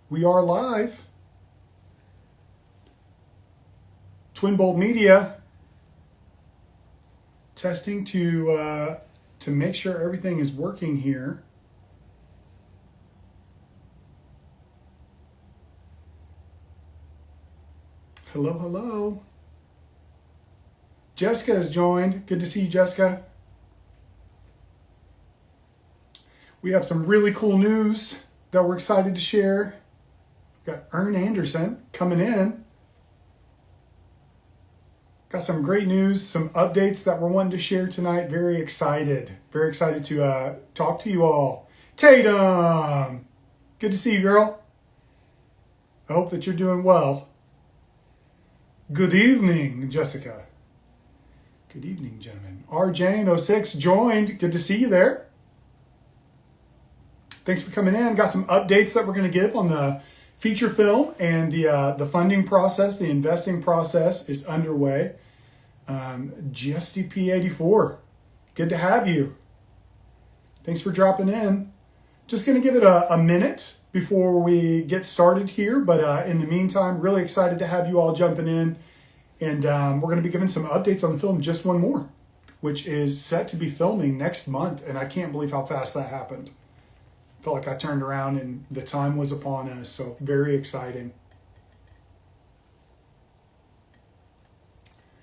We are live. Twin Bolt Media. Testing to make sure everything is working here. Hello, hello. Jessica has joined. Good to see you, Jessica. We have some really cool news that we're excited to share. We've got Ern Anderson coming in. Got some great news, some updates that we're wanting to share tonight. Very excited to talk to you all. Tatum, good to see you, girl. I hope that you're doing well. Good evening, Jessica. Good evening, gentlemen. RJane06 joined. Good to see you there. Thanks for coming in. Got some updates that we're going to give on the feature film, and the funding process, the investing process is underway. GSDP84, good to have you. Thanks for dropping in. Just going to give it a minute before we get started here, but in the meantime, really excited to have you all jumping in, and we're going to be giving some updates on the film Just One More, which is set to be filming next month, and I can't believe how fast that happened. Felt like I turned around and the time was upon us, so very exciting.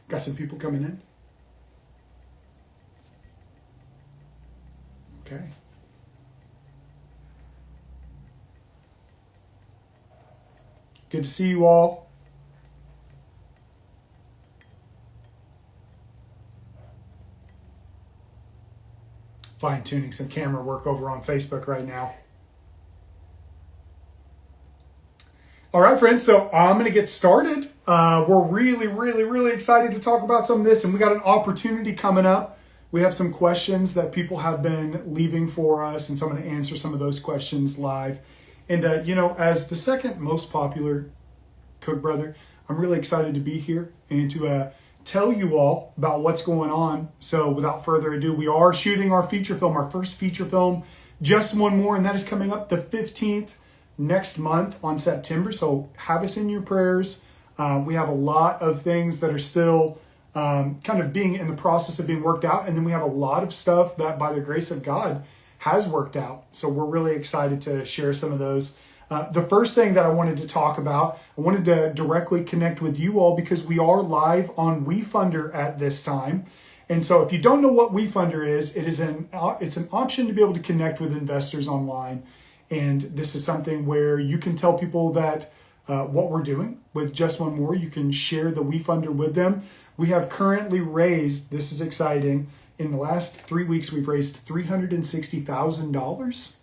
Got some people coming in. Okay. Good to see you all. Fine-tuning some camera work over on Facebook right now. All right, friends, so I'm going to get started. We're really excited to talk about some of this, and we got an opportunity coming up. We have some questions that people have been leaving for us, and so I'm going to answer some of those questions live. And, as the second most popular Cook Brother, I'm really excited to be here and to tell you all about what's going on. So without further ado, we are shooting our feature film, our first feature film, Just One More, and that is coming up the 15th next month on September. So have us in your prayers. We have a lot of things that are still kind of being in the process of being worked out. And then we have a lot of stuff that by the grace of God has worked out. So we're really excited to share some of those. The first thing that I wanted to talk about, I wanted to directly connect with you all because we are live on WeFunder at this time. And so if you don't know what WeFunder is, it's an option to be able to connect with investors online. And this is something where you can tell people that what we're doing with Just One More. You can share the WeFunder with them. We have currently raised, this is exciting, in the last 3 weeks we've raised $360,000.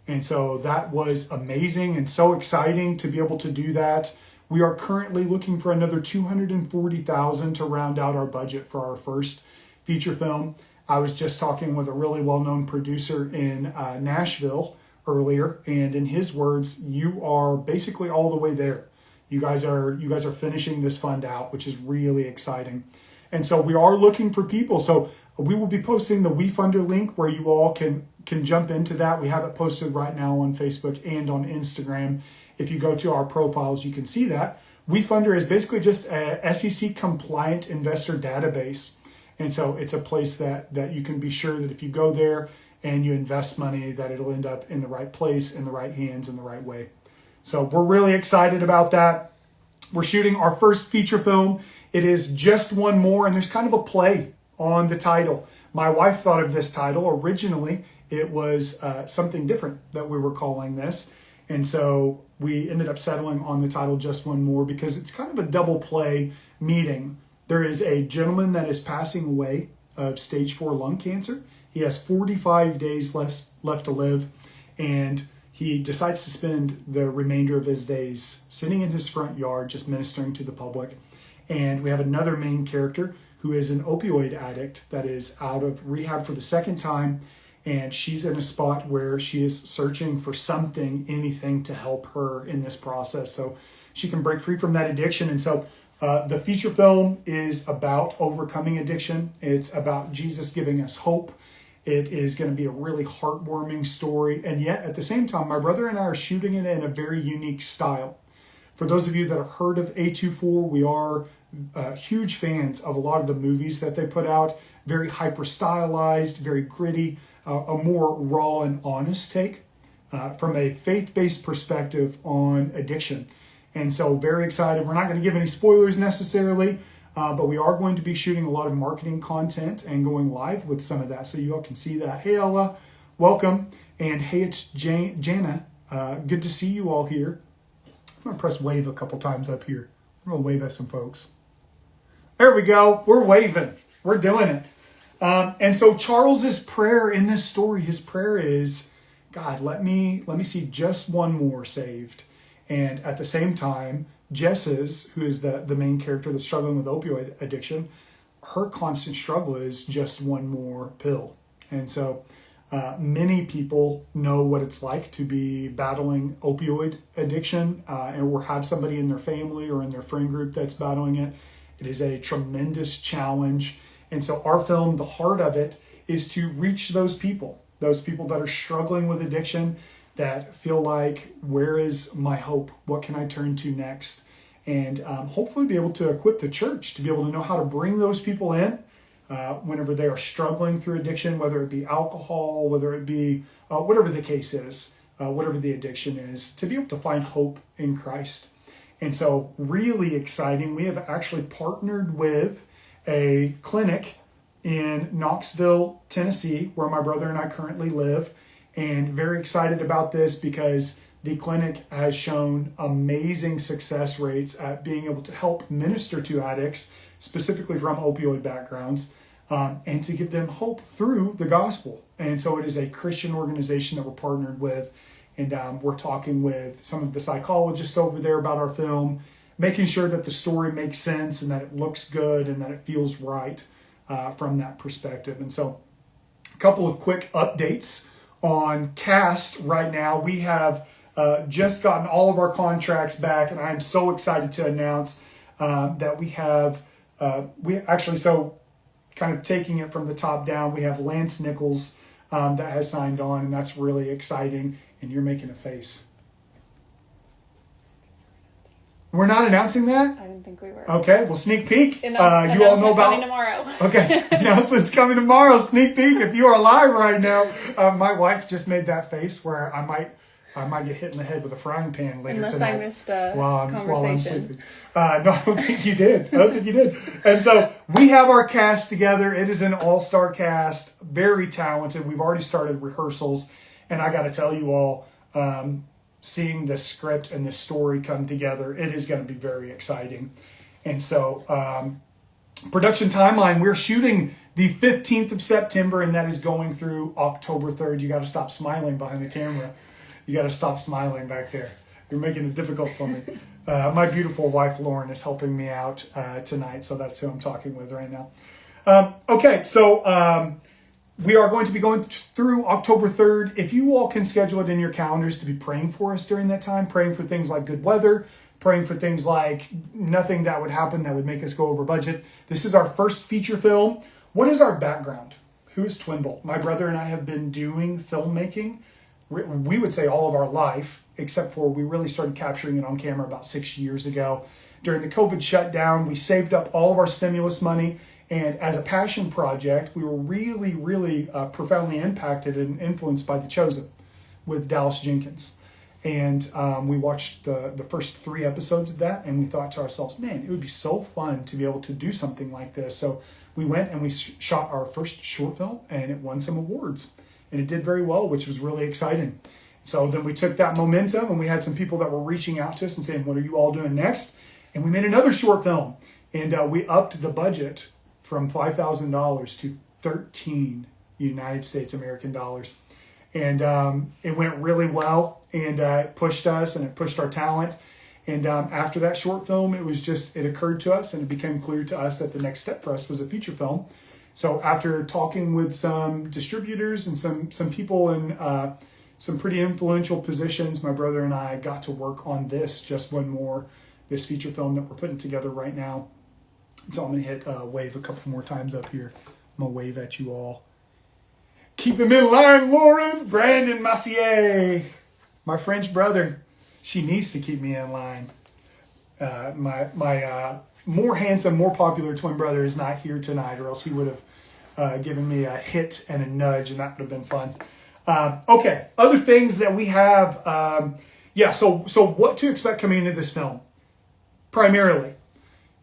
And so that was amazing and so exciting to be able to do that. We are currently looking for another $240,000 to round out our budget for our first feature film. I was just talking with a really well-known producer in Nashville earlier, and in his words, you are basically all the way there. You guys are finishing this fund out, which is really exciting. And so we are looking for people. So we will be posting the WeFunder link where you all can jump into that. We have it posted right now on Facebook and on Instagram. If you go to our profiles, you can see that. WeFunder is basically just a SEC compliant investor database. And so it's a place that you can be sure that if you go there and you invest money, that it'll end up in the right place, in the right hands, in the right way. So we're really excited about that. We're shooting our first feature film. It is Just One More, and there's kind of a play on the title. My wife thought of this title. Originally, it was something different that we were calling this. And so we ended up settling on the title Just One More because it's kind of a double play meeting. There is a gentleman that is passing away of stage 4 lung cancer. He has 45 days left to live, and he decides to spend the remainder of his days sitting in his front yard just ministering to the public. And we have another main character who is an opioid addict that is out of rehab for the second time, and she's in a spot where she is searching for something, anything to help her in this process so she can break free from that addiction. And so the feature film is about overcoming addiction. It's about Jesus giving us hope. It is going to be a really heartwarming story. And yet, at the same time, my brother and I are shooting it in a very unique style. For those of you that have heard of A24, we are huge fans of a lot of the movies that they put out. Very hyper stylized, very gritty, a more raw and honest take from a faith-based perspective on addiction. And so very excited. We're not going to give any spoilers necessarily, but we are going to be shooting a lot of marketing content and going live with some of that so you all can see that. Hey, Ella, welcome. And hey, it's Jana. Good to see you all here. I'm going to press wave a couple times up here. I'm going to wave at some folks. There we go. We're waving. We're doing it. And so Charles's prayer in this story, his prayer is, God, let me see just one more saved. And at the same time, Jess's, who is the main character that's struggling with opioid addiction, her constant struggle is just one more pill. And so many people know what it's like to be battling opioid addiction or have somebody in their family or in their friend group that's battling it. It is a tremendous challenge. And so our film, the heart of it, is to reach those people that are struggling with addiction, that feel like, where is my hope? What can I turn to next? And hopefully be able to equip the church to be able to know how to bring those people in whenever they are struggling through addiction, whether it be alcohol, whether it be whatever the case is, whatever the addiction is, to be able to find hope in Christ. And so really exciting. We have actually partnered with a clinic in Knoxville, Tennessee, where my brother and I currently live, and very excited about this because the clinic has shown amazing success rates at being able to help minister to addicts, specifically from opioid backgrounds, and to give them hope through the gospel. And so it is a Christian organization that we're partnered with, and we're talking with some of the psychologists over there about our film, making sure that the story makes sense and that it looks good and that it feels right from that perspective. And so a couple of quick updates on cast right now. We have just gotten all of our contracts back, and I'm so excited to announce that we have, so kind of taking it from the top down, we have Lance Nichols that has signed on, and that's really exciting. And you're making a face. We're not announcing that? I didn't think we were. Okay, well, sneak peek. You all know about coming tomorrow. Okay, announcement's coming tomorrow. Sneak peek. If you are live right now, my wife just made that face where I might get hit in the head with a frying pan later Unless tonight. I missed a conversation. While I'm sleeping. No, I don't think you did. And so we have our cast together. It is an all-star cast, very talented. We've already started rehearsals, and I got to tell you all, seeing the script and the story come together, it is going to be very exciting. And so production timeline, we're shooting the 15th of September, and that is going through October 3rd. You got to stop smiling behind the camera. You got to stop smiling back there. You're making it difficult for me. My beautiful wife, Lauren, is helping me out tonight, so that's who I'm talking with right now. Okay, so we are going to be going through October 3rd. If you all can schedule it in your calendars to be praying for us during that time, praying for things like good weather, praying for things like nothing that would happen that would make us go over budget. This is our first feature film. What is our background? Who is Twinbolt? My brother and I have been doing filmmaking, we would say all of our life, except for we really started capturing it on camera about 6 years ago. During the COVID shutdown, we saved up all of our stimulus money. And as a passion project, we were really, really profoundly impacted and influenced by The Chosen with Dallas Jenkins. And we watched the first 3 episodes of that, and we thought to ourselves, man, it would be so fun to be able to do something like this. So we went and we shot our first short film, and it won some awards. And it did very well, which was really exciting. So then we took that momentum, and we had some people that were reaching out to us and saying, what are you all doing next? And we made another short film, and we upped the budget from $5,000 to 13 United States American dollars. And it went really well, and it pushed us and it pushed our talent. And after that short film, it occurred to us and it became clear to us that the next step for us was a feature film. So after talking with some distributors and some people in some pretty influential positions, my brother and I got to work on this feature film that we're putting together right now. So I'm going to hit wave a couple more times up here. I'm going to wave at you all. Keep him in line, Lauren. Brandon Massier, my French brother. She needs to keep me in line. My more handsome, more popular twin brother is not here tonight, or else he would have given me a hit and a nudge, and that would have been fun. Okay, other things that we have. So what to expect coming into this film? Primarily,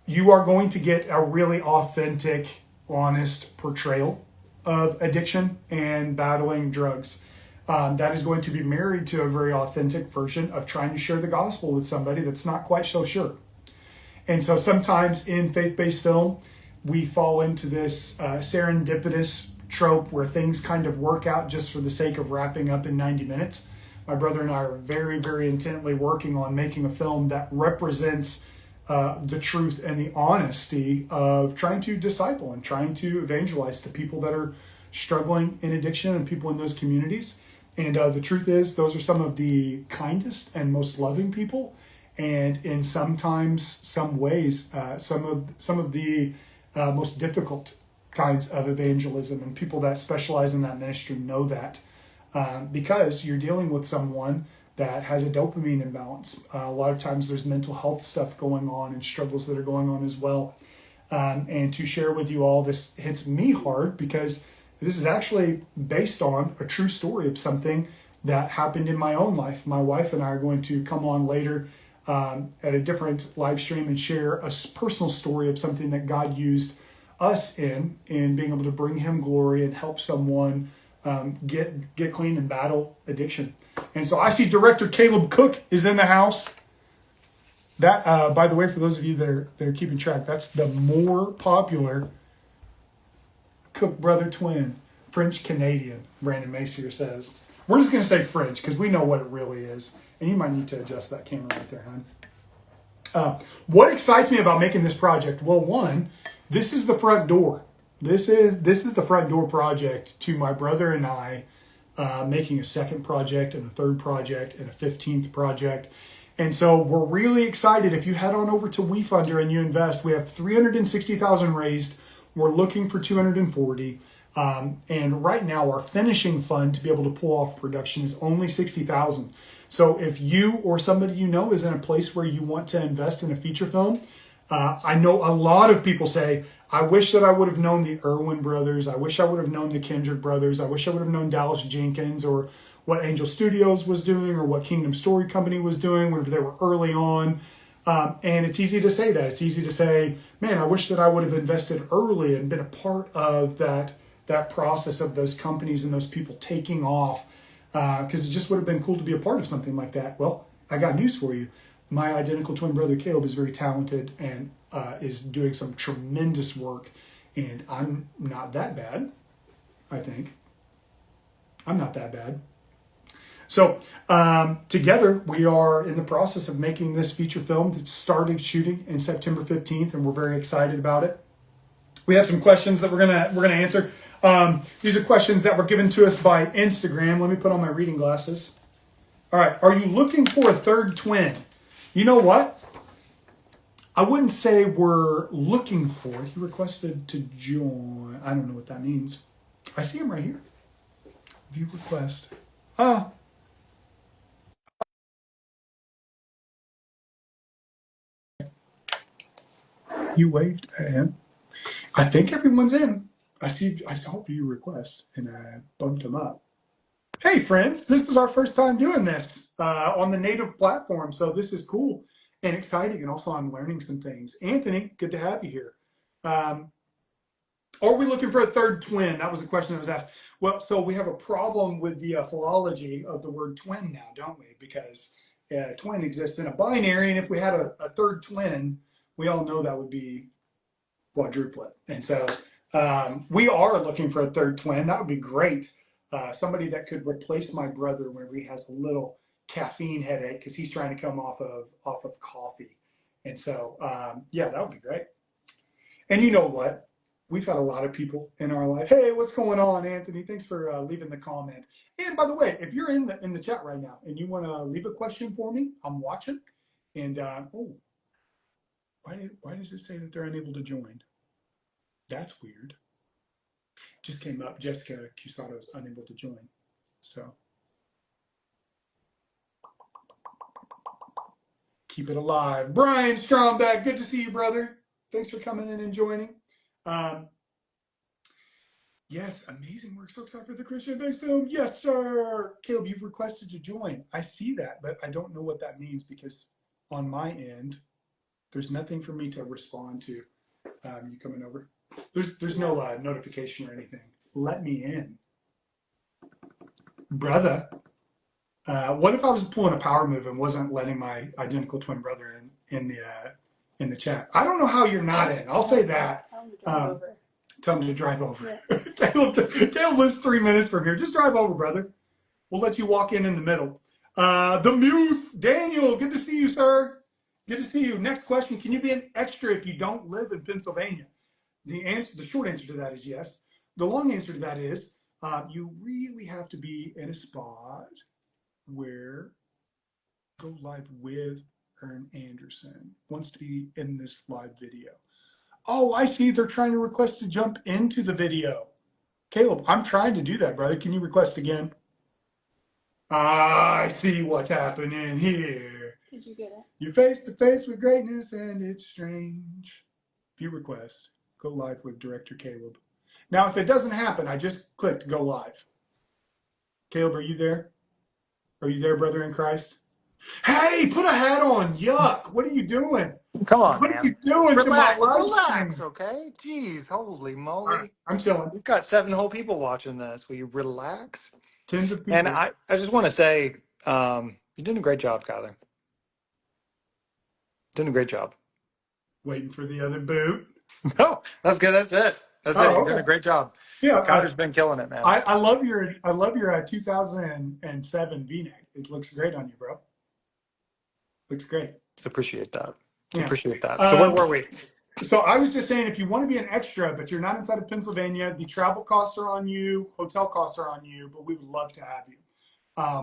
you are going to get a really authentic, honest portrayal of addiction and battling drugs. That is going to be married to a very authentic version of trying to share the gospel with somebody that's not quite so sure. And so sometimes in faith-based film, we fall into this serendipitous trope where things kind of work out just for the sake of wrapping up in 90 minutes. My brother and I are very, very intently working on making a film that represents the truth and the honesty of trying to disciple and trying to evangelize to people that are struggling in addiction and people in those communities. And the truth is, those are some of the kindest and most loving people. And in some ways, some of the most difficult kinds of evangelism. And people that specialize in that ministry know that because you're dealing with someone that has a dopamine imbalance. A lot of times there's mental health stuff going on and struggles that are going on as well. And to share with you all, this hits me hard because this is actually based on a true story of something that happened in my own life. My wife and I are going to come on later at a different live stream and share a personal story of something that God used us in being able to bring him glory and help someone get clean and battle addiction. And so I see Director Caleb Cook is in the house. That, by the way, for those of you that are keeping track, that's the more popular Cook brother twin, French Canadian, Brandon Macier says. We're just going to say French because we know what it really is. And you might need to adjust that camera right there, hon. What excites me about making this project? Well, one, this is the front door. This is the front door project to my brother and I making a second project and a third project and a 15th project. And so we're really excited. If you head on over to WeFunder and you invest, we have 360,000 raised. We're looking for 240. And right now our finishing fund to be able to pull off production is only 60,000. So if you or somebody you know is in a place where you want to invest in a feature film, I know a lot of people say, I wish that I would have known the Irwin brothers. I wish I would have known the Kendrick brothers. I wish I would have known Dallas Jenkins or what Angel Studios was doing or what Kingdom Story Company was doing whenever they were early on. And it's easy to say that. It's easy to say, man, I wish that I would have invested early and been a part of that process of those companies and those people taking off, because it just would have been cool to be a part of something like that. Well, I got news for you. My identical twin brother Caleb is very talented and is doing some tremendous work, and I'm not that bad, I think. I'm not that bad. So together we are in the process of making this feature film that started shooting in September 15th, and we're very excited about it. We have some questions that we're gonna answer. These are questions that were given to us by Instagram. Let me put on my reading glasses. All right, are you looking for a third twin? You know what? I wouldn't say we're looking for it. He requested to join. I don't know what that means. I see him right here. View request. You waved at him. I think everyone's in. I saw view request and I bumped him up. Hey friends, this is our first time doing this on the native platform, so this is cool and exciting, and also I'm learning some things. Anthony, good to have you here. Are we looking for a third twin? That was a question that was asked. Well, so we have a problem with the philology of the word twin now, don't we? Because twin exists in a binary, and if we had a third twin, we all know that would be quadruplet. And so we are looking for a third twin. That would be great. Somebody that could replace my brother whenever he has a little caffeine headache because he's trying to come off of coffee. And so, yeah, that would be great. And you know what? We've had a lot of people in our life. Hey, what's going on, Anthony? Thanks for leaving the comment. And by the way, if you're in the chat right now and you want to leave a question for me, I'm watching. And why does it say that they're unable to join? That's weird. Just came up. Jessica Cusado is unable to join. So keep it alive. Brian Strombeck, good to see you, brother. Thanks for coming in and joining. Um, yes, amazing work. So excited for the Christian-based film. Yes, sir. Caleb, you've requested to join. I see that, but I don't know what that means because on my end, there's nothing for me to respond to. You coming over? There's no notification or anything. Let me in, brother. What if I was pulling a power move and wasn't letting my identical twin brother in the chat? I don't know how you're not in. I'll say that. Tell him to drive over. Tell him to drive over. Yeah. Caleb lives 3 minutes from here. Just drive over, brother. We'll let you walk in the middle. The Muse, Daniel, good to see you, sir. Good to see you. Next question: can you be an extra if you don't live in Pennsylvania? The short answer to that is yes. The long answer to that is you really have to be in a spot where go live with Ern Anderson wants to be in this live video. Oh, I see. They're trying to request to jump into the video. Caleb, I'm trying to do that, brother. Can you request again? I see what's happening here. Did you get it? You're face to face with greatness, and it's strange. View request. Go live with Director Caleb. Now, if it doesn't happen, I just clicked go live. Caleb, are you there? Are you there, brother in Christ? Hey, put a hat on. Yuck. What are you doing? Come on, What are man. you doing to my live Relax, stream? okay? Jeez, holy All right, moly. I'm chilling. We've got 7 whole people watching this. Will you relax? Tens of And people I just want to say, you're doing a great job, Kyler. Doing a great job. waiting for the other boot. No, that's good. That's it. That's it. Oh, You're doing okay. a great job. Yeah, Kyler's been killing it, man. I love your 2007 V-neck. It looks great on you, bro. Looks great. Appreciate that. Yeah. Appreciate that. So where were we? So I was just saying, if you want to be an extra, but you're not inside of Pennsylvania, the travel costs are on you, hotel costs are on you, but we would love to have you.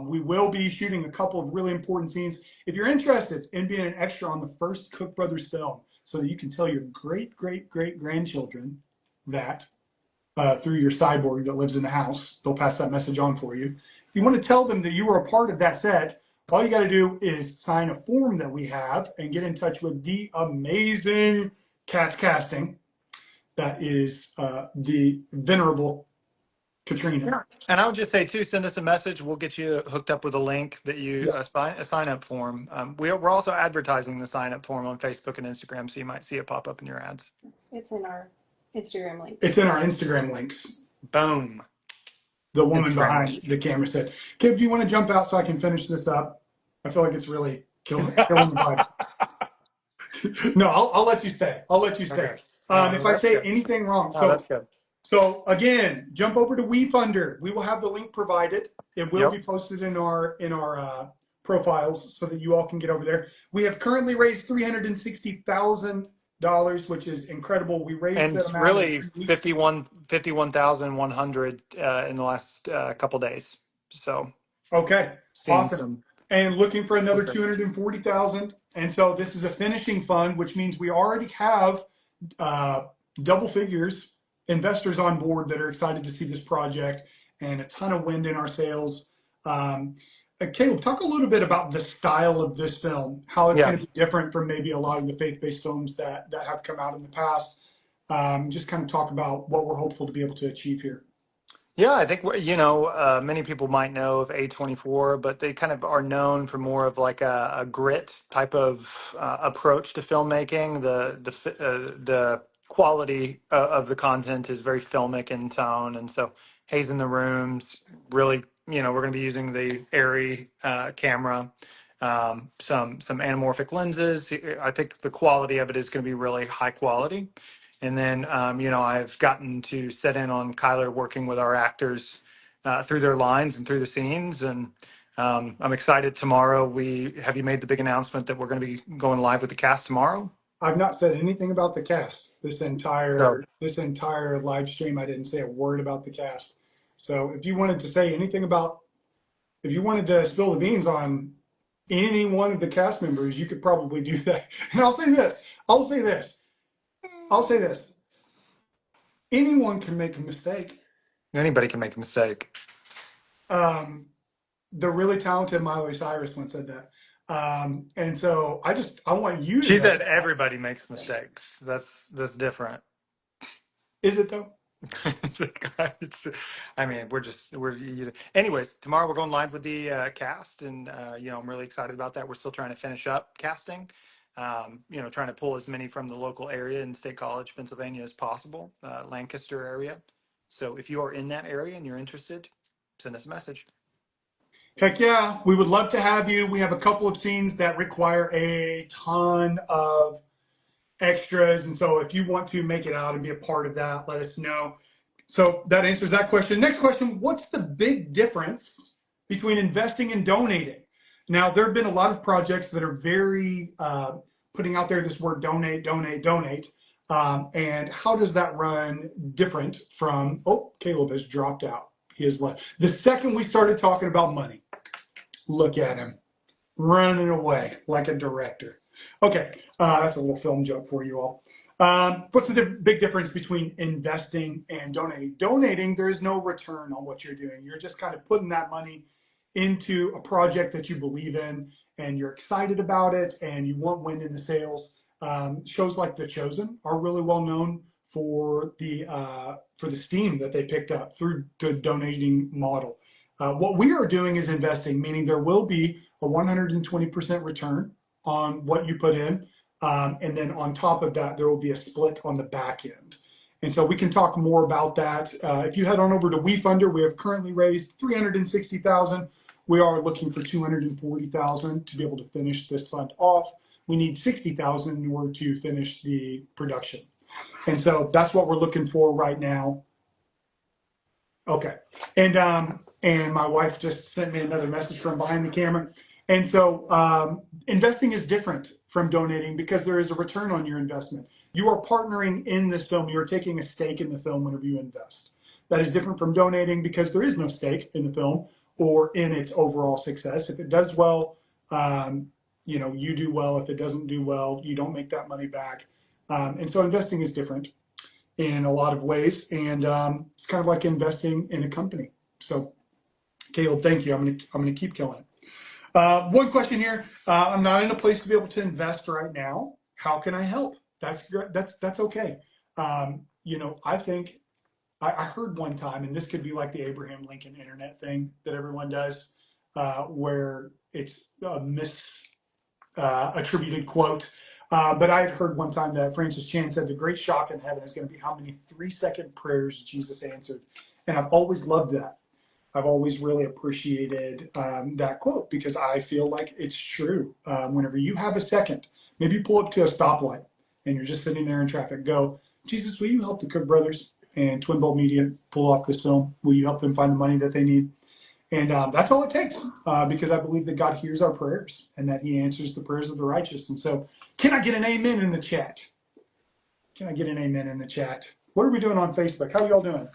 We will be shooting a couple of really important scenes. If you're interested in being an extra on the first Cook Brothers film, so that you can tell your great, great, great grandchildren that through your cyborg that lives in the house, they'll pass that message on for you. If you want to tell them that you were a part of that set, all you got to do is sign a form that we have and get in touch with the amazing Cats Casting. That is the venerable Katrina. Yeah. And I would just say too, send us a message. We'll get you hooked up with a link that you Yeah. a sign up form. We're also advertising the sign up form on Facebook and Instagram, so you might see it pop up in your ads. It's in our Instagram links. It's in our Instagram links. Boom. The woman Instagram behind links. the camera said, "Kid, do you want to jump out so I can finish this up?" I feel like it's really killing the vibe. No, I'll let you stay. I'll let you stay. Okay. If I say anything wrong, that's good. So again, jump over to WeFunder. We will have the link provided. It will be posted in our profiles so that you all can get over there. We have currently raised $360,000, which is incredible. We raised And that it's amount really in 3 weeks. 51,100 in the last couple days. So Okay, awesome. some And looking for another 240,000. And so this is a finishing fund, which means we already have double figures investors on board that are excited to see this project and a ton of wind in our sails. Caleb, talk a little bit about the style of this film, how it's going to be different from maybe a lot of the faith-based films that have come out in the past. Just kind of talk about what we're hopeful to be able to achieve here. Yeah, I think, many people might know of A24, but they kind of are known for more of like a grit type of approach to filmmaking. The quality of the content is very filmic in tone. And so Haze in the Rooms, really, we're going to be using the Airy camera, some anamorphic lenses. I think the quality of it is going to be really high quality. And then, I've gotten to set in on Kyler working with our actors through their lines and through the scenes. And I'm excited tomorrow. Have you made the big announcement that we're going to be going live with the cast tomorrow? I've not said anything about the cast. This entire live stream, I didn't say a word about the cast. So if you wanted to say anything about, if you wanted to spill the beans on any one of the cast members, you could probably do that. And I'll say this. anyone can make a mistake. Anybody can make a mistake. Um, the really talented Miley Cyrus once said that. And so I want you to She know said that. everybody makes mistakes. That's different. Is it though? It's- I mean, anyways, tomorrow we're going live with the cast, and I'm really excited about that. We're still trying to finish up casting, trying to pull as many from the local area in State College, Pennsylvania as possible, Lancaster area. So if you are in that area and you're interested, send us a message. Heck yeah, we would love to have you. We have a couple of scenes that require a ton of extras. And so if you want to make it out and be a part of that, let us know. So that answers that question. Next question, what's the big difference between investing and donating? Now, there have been a lot of projects that are very putting out there this word donate, donate, donate. And how does that run different from, oh, Caleb has dropped out. He has left. The second we started talking about money, look at him running away like a director. Okay, that's a little film joke for you all. What's the big difference between investing and donating? Donating, there is no return on what you're doing. You're just kind of putting that money into a project that you believe in and you're excited about it and you want wind in the sails. Shows like The Chosen are really well known for the steam that they picked up through the donating model. What we are doing is investing, meaning there will be a 120% return on what you put in. And then on top of that, there will be a split on the back end. And so we can talk more about that. If you head on over to WeFunder, we have currently raised 360,000. We are looking for 240,000 to be able to finish this fund off. We need 60,000 in order to finish the production. And so that's what we're looking for right now. Okay. And my wife just sent me another message from behind the camera. And so investing is different from donating because there is a return on your investment. You are partnering in this film. You're taking a stake in the film whenever you invest. That is different from donating because there is no stake in the film or in its overall success. If it does well, you do well. If it doesn't do well, you don't make that money back. And so investing is different in a lot of ways. And it's kind of like investing in a company. So Caleb, thank you. I'm gonna keep killing it. One question here. I'm not in a place to be able to invest right now. How can I help? That's okay. I think I heard one time, and this could be like the Abraham Lincoln internet thing that everyone does, where it's a attributed quote. But I had heard one time that Francis Chan said the great shock in heaven is going to be how many 3-second prayers Jesus answered. And I've always loved that. I've always really appreciated that quote because I feel like it's true. Whenever you have a second, maybe you pull up to a stoplight and you're just sitting there in traffic, go, Jesus, will you help the Cook brothers and Twin Bolt Media pull off this film? Will you help them find the money that they need? And that's all it takes because I believe that God hears our prayers and that he answers the prayers of the righteous. And so can I get an amen in the chat? Can I get an amen in the chat? What are we doing on Facebook? How are y'all doing?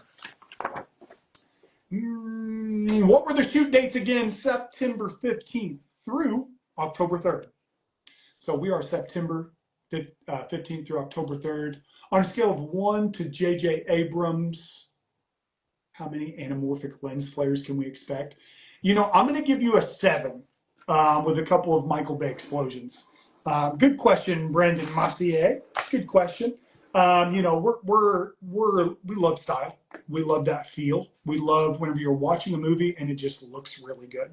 What were the shoot dates again? September 15th through October 3rd. So we are September 15th through October 3rd. On a scale of 1 to J.J. Abrams, how many anamorphic lens flares can we expect? I'm going to give you a 7 with a couple of Michael Bay explosions. Good question, Brandon Massier. Good question. We love style. We love that feel. We love whenever you're watching a movie and it just looks really good.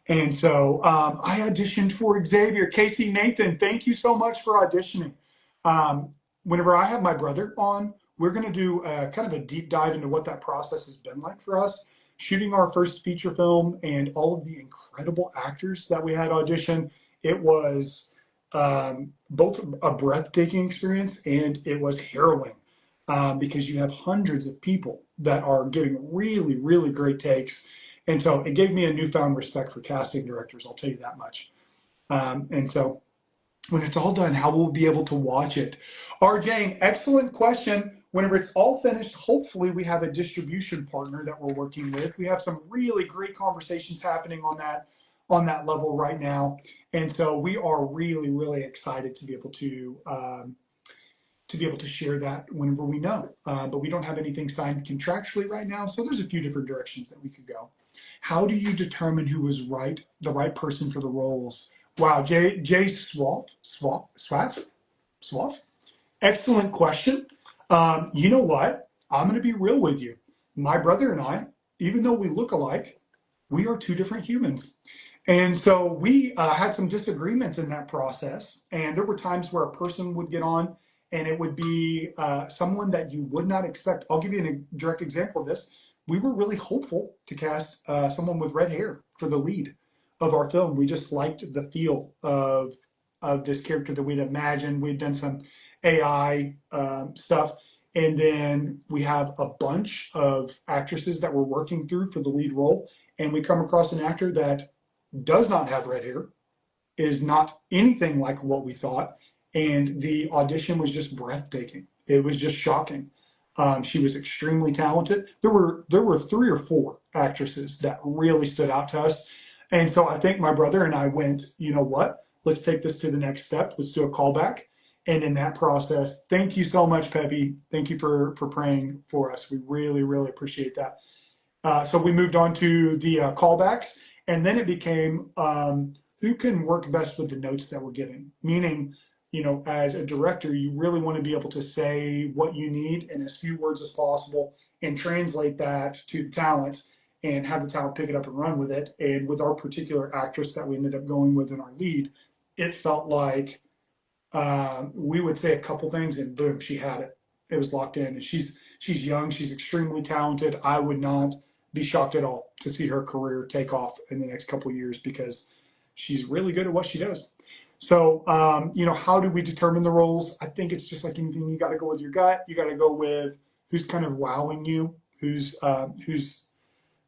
And so I auditioned for Xavier. Casey Nathan, thank you so much for auditioning. Whenever I have my brother on, we're going to do kind of a deep dive into what that process has been like for us, shooting our first feature film and all of the incredible actors that we had audition. It was both a breathtaking experience and it was harrowing because you have hundreds of people that are giving really, really great takes. And so it gave me a newfound respect for casting directors, I'll tell you that much. And so when it's all done, how will we be able to watch it? RJ, excellent question. Whenever it's all finished, hopefully we have a distribution partner that we're working with. We have some really great conversations happening on that level right now. And so we are really, really excited to be able to to be able to share that whenever we know. But we don't have anything signed contractually right now, so there's a few different directions that we could go. How do you determine who was the right person for the roles? Wow, Jay Swaff. Excellent question. You know what? I'm going to be real with you. My brother and I, even though we look alike, we are two different humans. And so we had some disagreements in that process. And there were times where a person would get on and it would be someone that you would not expect. I'll give you a direct example of this. We were really hopeful to cast someone with red hair for the lead of our film. We just liked the feel of this character that we'd imagined. We'd done some AI stuff. And then we have a bunch of actresses that we're working through for the lead role. And we come across an actor that does not have red hair, is not anything like what we thought. And the audition was just breathtaking. It was just shocking. She was extremely talented. There were 3 or 4 actresses that really stood out to us. And so I think my brother and I went, you know what? Let's take this to the next step. Let's do a callback. And in that process, thank you so much, Peppy. Thank you for praying for us. We really, really appreciate that. So we moved on to the callbacks, and then it became who can work best with the notes that we're getting. Meaning, as a director, you really want to be able to say what you need in as few words as possible and translate that to the talent and have the talent pick it up and run with it. And with our particular actress that we ended up going with in our lead, it felt like we would say a couple things and boom, she had it. It was locked in. And she's young, she's extremely talented. I would not be shocked at all to see her career take off in the next couple of years because she's really good at what she does. So, how do we determine the roles? I think it's just like anything. You got to go with your gut. You got to go with who's kind of wowing you, who's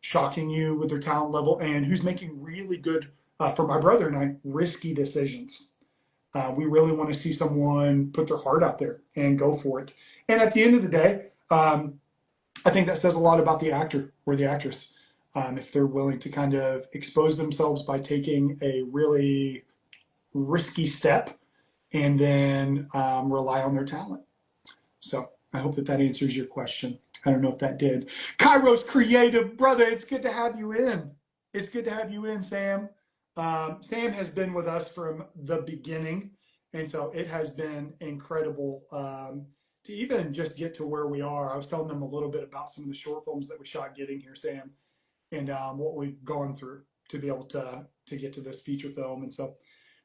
shocking you with their talent level, and who's making really good, for my brother and I, risky decisions. We really want to see someone put their heart out there and go for it. And at the end of the day, I think that says a lot about the actor or the actress. If they're willing to kind of expose themselves by taking a really risky step and then rely on their talent. So I hope that answers your question. I don't know if that did. Kairos Creative, brother, it's good to have you in. It's good to have you in, Sam. Sam has been with us from the beginning, and so it has been incredible to even just get to where we are. I was telling them a little bit about some of the short films that we shot getting here, Sam, and what we've gone through to be able to get to this feature film. And so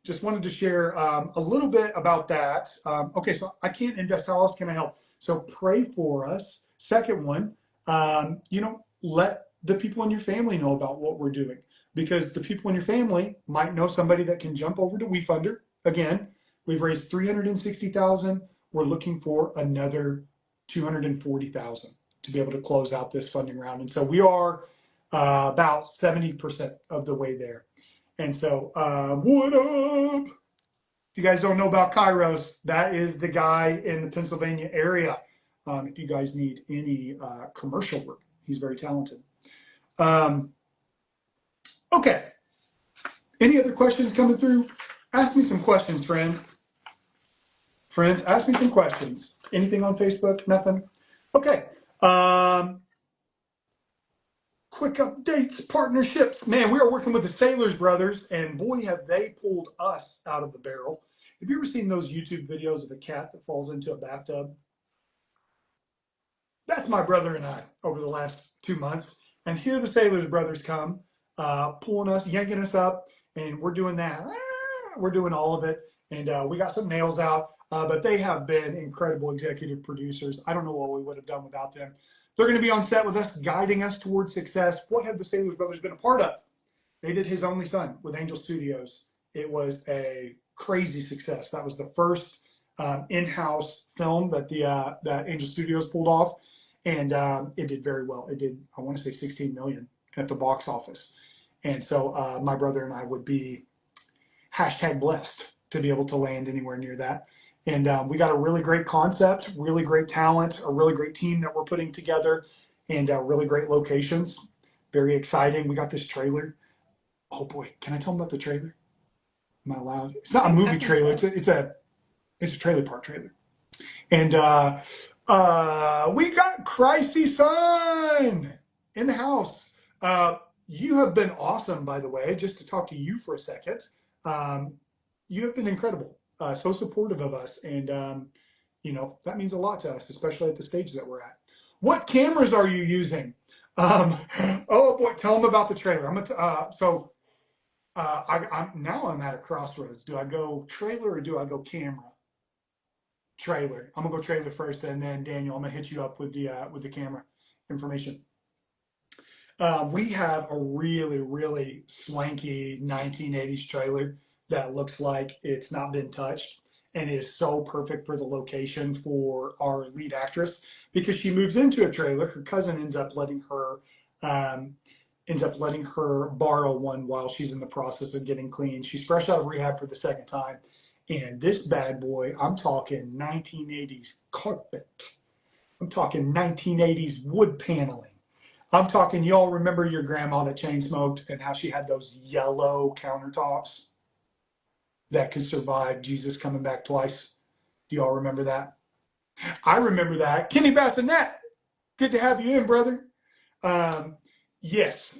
just wanted to share a little bit about that. Okay, so I can't invest. How else can I help? So pray for us. Second one, let the people in your family know about what we're doing, because the people in your family might know somebody that can jump over to WeFunder. Again, we've raised $360,000. We're looking for another $240,000 to be able to close out this funding round. And so we are about 70% of the way there. And so, what up? If you guys don't know about Kairos, that is the guy in the Pennsylvania area. If you guys need any commercial work, he's very talented. Okay. Any other questions coming through? Ask me some questions, friends. Ask me some questions. Anything on Facebook? Nothing? Okay. Quick updates, partnerships. Man, we are working with the Sailors Brothers, and boy, have they pulled us out of the barrel. Have you ever seen those YouTube videos of a cat that falls into a bathtub? That's my brother and I over the last 2 months. And here the Sailors Brothers come, pulling us, yanking us up, and we're doing that. We're doing all of it. And we got some nails out, but they have been incredible executive producers. I don't know what we would have done without them. They're going to be on set with us, guiding us towards success. What have the Sailors Brothers been a part of? They did His Only Son with Angel Studios. It was a crazy success. That was the first in-house film that that Angel Studios pulled off, and it did very well. It did, I want to say, 16 million at the box office. And so my brother and I would be #blessed to be able to land anywhere near that. And we got a really great concept, really great talent, a really great team that we're putting together, and really great locations. Very exciting. We got this trailer. Oh boy, can I tell them about the trailer? Am I allowed? It's not a movie trailer. So. It's a trailer park trailer. And we got Chrissy Son in the house. Uh, you have been awesome, by the way, just to talk to you for a second. Um, you have been incredible, so supportive of us. And, that means a lot to us, especially at the stage that we're at. What cameras are you using? Um, oh boy, tell them about the trailer. I'm at a crossroads. Do I go trailer or do I go camera? Trailer. I'm gonna go trailer first, and then Daniel, I'm gonna hit you up with the camera information. We have a really, really swanky 1980s trailer that looks like it's not been touched, and it is so perfect for the location for our lead actress because she moves into a trailer. Her cousin um, ends up letting her borrow one while she's in the process of getting clean. She's fresh out of rehab for the second time, and this bad boy, I'm talking 1980s carpet. I'm talking 1980s wood paneling. I'm talking, y'all remember your grandma that chain smoked and how she had those yellow countertops that could survive Jesus coming back twice? Do y'all remember that? I remember that. Kenny Bassinet, good to have you in, brother. Um, yes,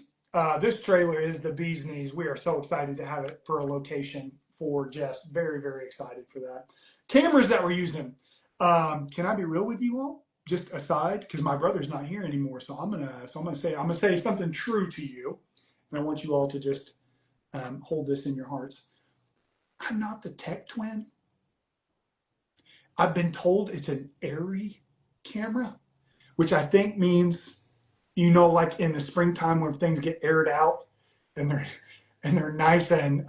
this trailer is the bee's knees. We are so excited to have it for a location for Jess. Very, very excited for that. Cameras that we're using. Can I be real with you all? Just aside, because my brother's not here anymore, so I'm gonna say something true to you, and I want you all to just hold this in your hearts. I'm not the tech twin. I've been told it's an airy camera, which I think means, like in the springtime when things get aired out and they're nice and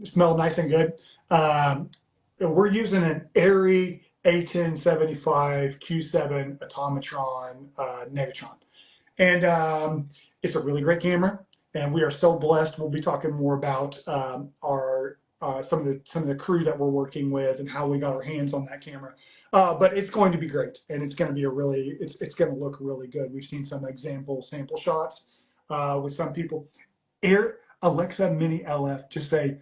smell nice and good. Um, we're using an Airy A1075 Q7 Automatron Negatron. And it's a really great camera, and we are so blessed. We'll be talking more about our some of the crew that we're working with and how we got our hands on that camera. But it's going to be great, and it's going to be it's going to look really good. We've seen some sample shots with some people. Air Alexa Mini LF, just say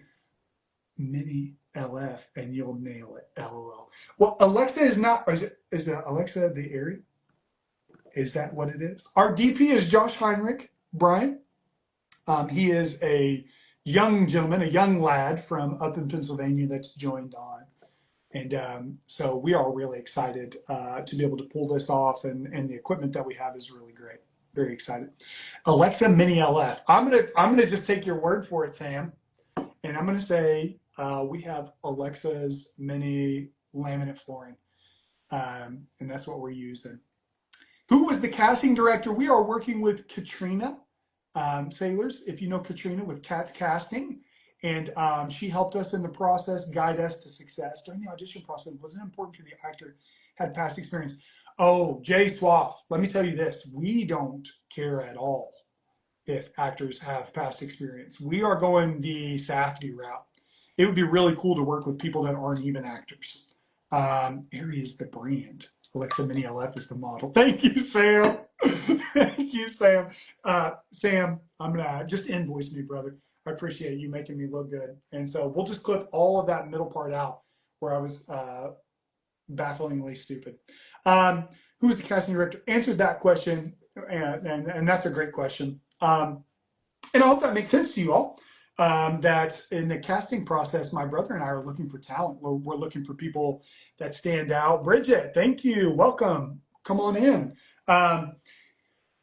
Mini LF, and you'll nail it. LOL. Well, Alexa is not. Or is it Alexa the Airy? Is that what it is? Our DP is Josh Heinrich, Brian. He is a young gentleman, a young lad from up in Pennsylvania that's joined on. And so we are really excited to be able to pull this off, and the equipment that we have is really great. Very excited. Alexa Mini LF. I'm gonna just take your word for it, Sam, and I'm gonna say we have Alexa's Mini laminate flooring, and that's what we're using. Who was the casting director? We are working with Katrina Sailors, if you know Katrina with Cats Casting. And she helped us in the process, guide us to success. During the audition process, was it important to the actor had past experience? Oh, Jay Swaff, let me tell you this. We don't care at all if actors have past experience. We are going the Safety route. It would be really cool to work with people that aren't even actors. Aerie is the brand. Alexa Mini LF is the model. Thank you, Sam. Thank you, Sam. Sam, I'm gonna just invoice me, brother. I appreciate you making me look good. And so we'll just clip all of that middle part out where I was bafflingly stupid. Who's the casting director? Answered that question, and that's a great question. And I hope that makes sense to you all. That in the casting process, my brother and I are looking for talent. We're looking for people that stand out. Bridget, thank you. Welcome. Come on in.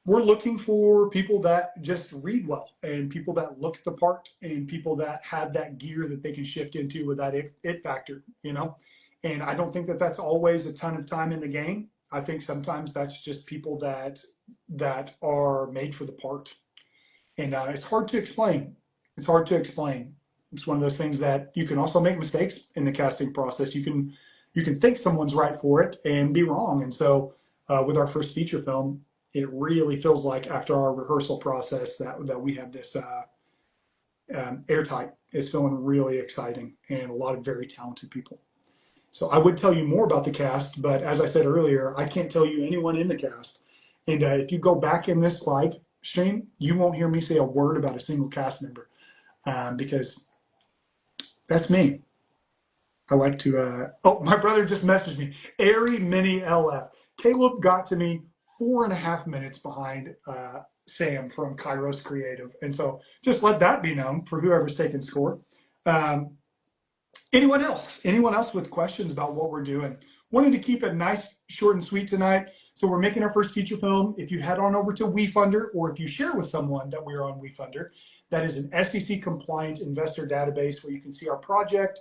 We're looking for people that just read well, and people that look the part, and people that have that gear that they can shift into with that it factor, And I don't think that that's always a ton of time in the game. I think sometimes that's just people that are made for the part. And it's hard to explain. It's hard to explain. It's one of those things that you can also make mistakes in the casting process. You can think someone's right for it and be wrong. And so with our first feature film, it really feels like after our rehearsal process that we have this airtight. It's feeling really exciting, and a lot of very talented people. So I would tell you more about the cast, but as I said earlier, I can't tell you anyone in the cast. And if you go back in this live stream, you won't hear me say a word about a single cast member because that's me. I like to, oh, my brother just messaged me, Airy Mini LF. Caleb got to me 4.5 minutes behind Sam from Kairos Creative. And so just let that be known for whoever's taking score. Um, anyone else? Anyone else with questions about what we're doing? Wanted to keep it nice, short, and sweet tonight. So we're making our first feature film. If you head on over to WeFunder, or if you share with someone that we're on WeFunder, that is an SEC compliant investor database where you can see our project.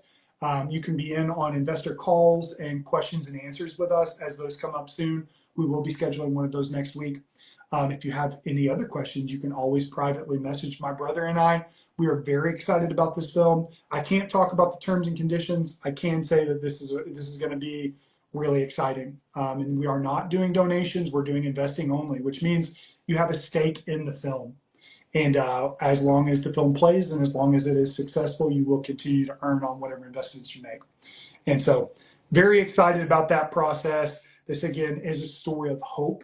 You can be in on investor calls and questions and answers with us as those come up soon. We will be scheduling one of those next week. If you have any other questions, you can always privately message my brother and I. We are very excited about this film. I can't talk about the terms and conditions. I can say that this is going to be really exciting. And we are not doing donations. We're doing investing only, which means you have a stake in the film. And as long as the film plays and as long as it is successful, you will continue to earn on whatever investments you make. And so very excited about that process. This, again, is a story of hope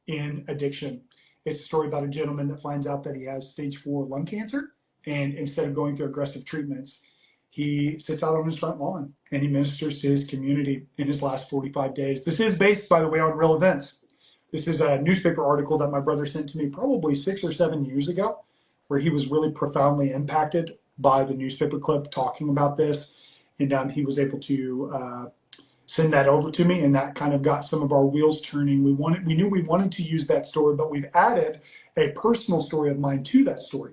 in addiction. It's a story about a gentleman that finds out that he has stage 4 lung cancer. And instead of going through aggressive treatments, he sits out on his front lawn and he ministers to his community in his last 45 days. This is based, by the way, on real events. This is a newspaper article that my brother sent to me probably 6 or 7 years ago, where he was really profoundly impacted by the newspaper clip talking about this. And he was able to send that over to me, and that kind of got some of our wheels turning. We knew we wanted to use that story, but we've added a personal story of mine to that story,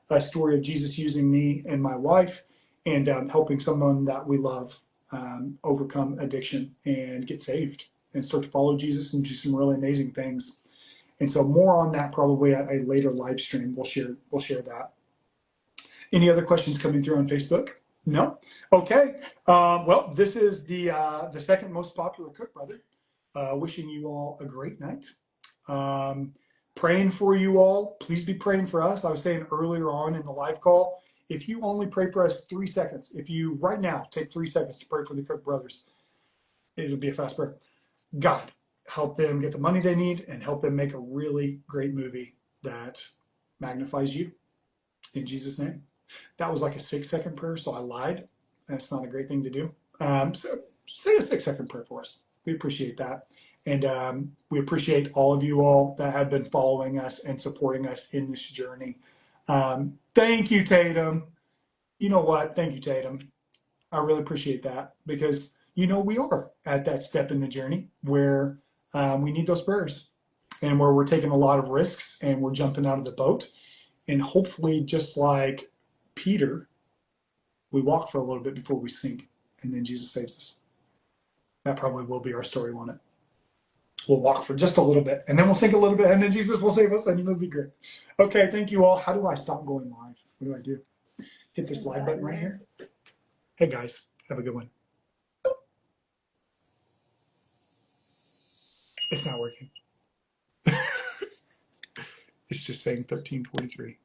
a story of Jesus using me and my wife and helping someone that we love overcome addiction and get saved and start to follow Jesus and do some really amazing things. And so more on that probably at a later live stream. We'll share that. Any other questions coming through on Facebook? No? Okay. Well, this is the second most popular cook, brother. Wishing you all a great night. Praying for you all. Please be praying for us. I was saying earlier on in the live call, if you only pray for us 3 seconds, if you right now take 3 seconds to pray for the Cook brothers, it'll be a fast prayer. God, help them get the money they need and help them make a really great movie that magnifies you. In Jesus' name. That was like a 6-second prayer, so I lied. That's not a great thing to do. So say a 6-second prayer for us. We appreciate that. And we appreciate all of you all that have been following us and supporting us in this journey. Thank you, Tatum. You know what? Thank you, Tatum. I really appreciate that because, we are at that step in the journey where we need those prayers and where we're taking a lot of risks and we're jumping out of the boat. And hopefully, just like Peter, we walk for a little bit before we sink, and then Jesus saves us. That probably will be our story, won't it? We'll walk for just a little bit, and then we'll sink a little bit, and then Jesus will save us, and it'll be great. Okay, thank you all. How do I stop going live? What do I do? Hit this live button right here. Hey, guys, have a good one. It's not working. It's just saying 1343.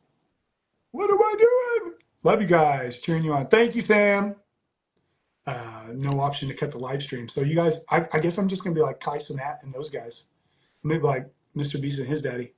What am I doing? Love you guys. Cheering you on. Thank you, Sam. No option to cut the live stream. So you guys, I guess I'm just going to be like Kai Cenat and those guys. Maybe like Mr. Beast and his daddy.